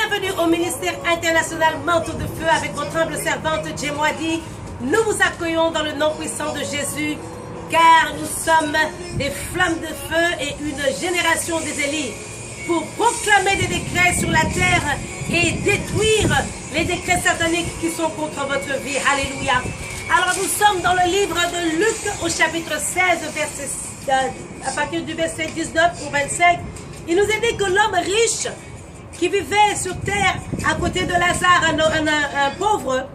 Bienvenue au ministère international Manteau de Feu avec votre humble servante Djemwadi. Nous vous accueillons dans le nom puissant de Jésus, car nous sommes des flammes de feu et une génération des Élis pour proclamer des décrets sur la terre et détruire les décrets sataniques qui sont contre votre vie. Alléluia. Alors nous sommes dans le livre de Luc au chapitre 16, à partir du verset 19 au 25. Il nous est dit que l'homme riche qui vivait sur terre à côté de Lazare, un pauvre,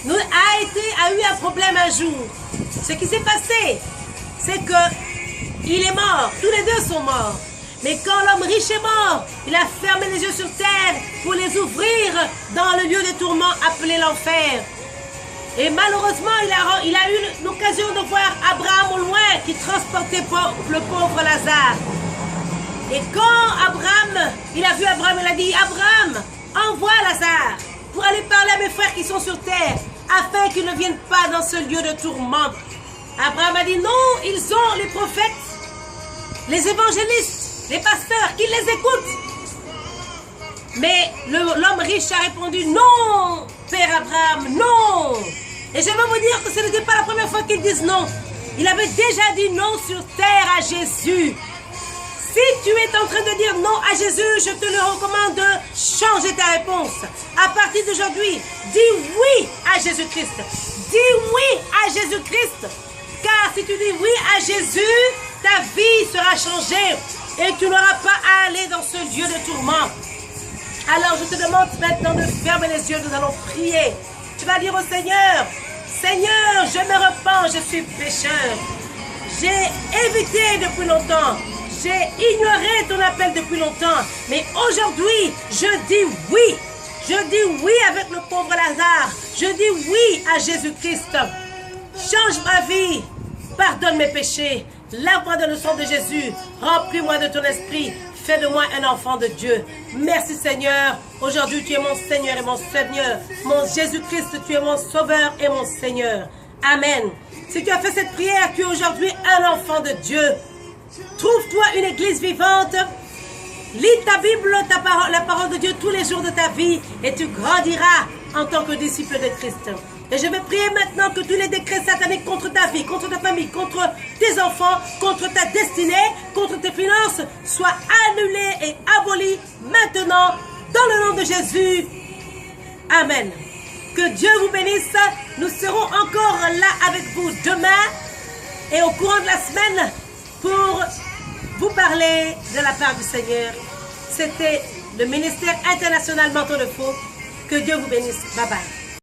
a eu un problème un jour. Ce qui s'est passé, c'est que il est mort, tous les deux sont morts. Mais quand l'homme riche est mort, il a fermé les yeux sur terre pour les ouvrir dans le lieu de tourment appelé l'enfer. Et malheureusement, il a eu l'occasion de voir Abraham au loin qui transportait le pauvre Lazare. Et quand il a vu Abraham, il a dit, Abraham, envoie Lazare pour aller parler à mes frères qui sont sur terre, afin qu'ils ne viennent pas dans ce lieu de tourment. Abraham a dit, non, ils ont les prophètes, les évangélistes, les pasteurs, qu'ils les écoutent. Mais l'homme riche a répondu, non, Père Abraham, non. Et je veux vous dire que ce n'était pas la première fois qu'il dise non. Il avait déjà dit non sur terre à Jésus. Si tu es en train de dire non à Jésus, je te le recommande de changer ta réponse. À partir d'aujourd'hui, dis oui à Jésus-Christ. Dis oui à Jésus-Christ. Car si tu dis oui à Jésus, ta vie sera changée et tu n'auras pas à aller dans ce lieu de tourment. Alors je te demande maintenant de fermer les yeux, nous allons prier. Tu vas dire au Seigneur, Seigneur, je me repens, je suis pécheur. J'ai évité depuis longtemps. J'ai ignoré ton appel depuis longtemps, mais aujourd'hui, je dis oui. Je dis oui avec le pauvre Lazare. Je dis oui à Jésus-Christ. Change ma vie. Pardonne mes péchés. Lave-moi dans le sang de Jésus. Remplis-moi de ton esprit. Fais de moi un enfant de Dieu. Merci Seigneur. Aujourd'hui, tu es mon Seigneur et mon Seigneur. Mon Jésus-Christ, tu es mon Sauveur et mon Seigneur. Amen. Si tu as fait cette prière, tu es aujourd'hui un enfant de Dieu. Trouve-toi une église vivante, lis ta Bible, la parole de Dieu tous les jours de ta vie et tu grandiras en tant que disciple de Christ. Et je vais prier maintenant que tous les décrets sataniques contre ta vie, contre ta famille, contre tes enfants, contre ta destinée, contre tes finances soient annulés et abolis maintenant dans le nom de Jésus. Amen. Que Dieu vous bénisse. Nous serons encore là avec vous demain et au courant de la semaine pour vous parler de la part du Seigneur. C'était le ministère international Manteau de Feu. Que Dieu vous bénisse. Bye bye.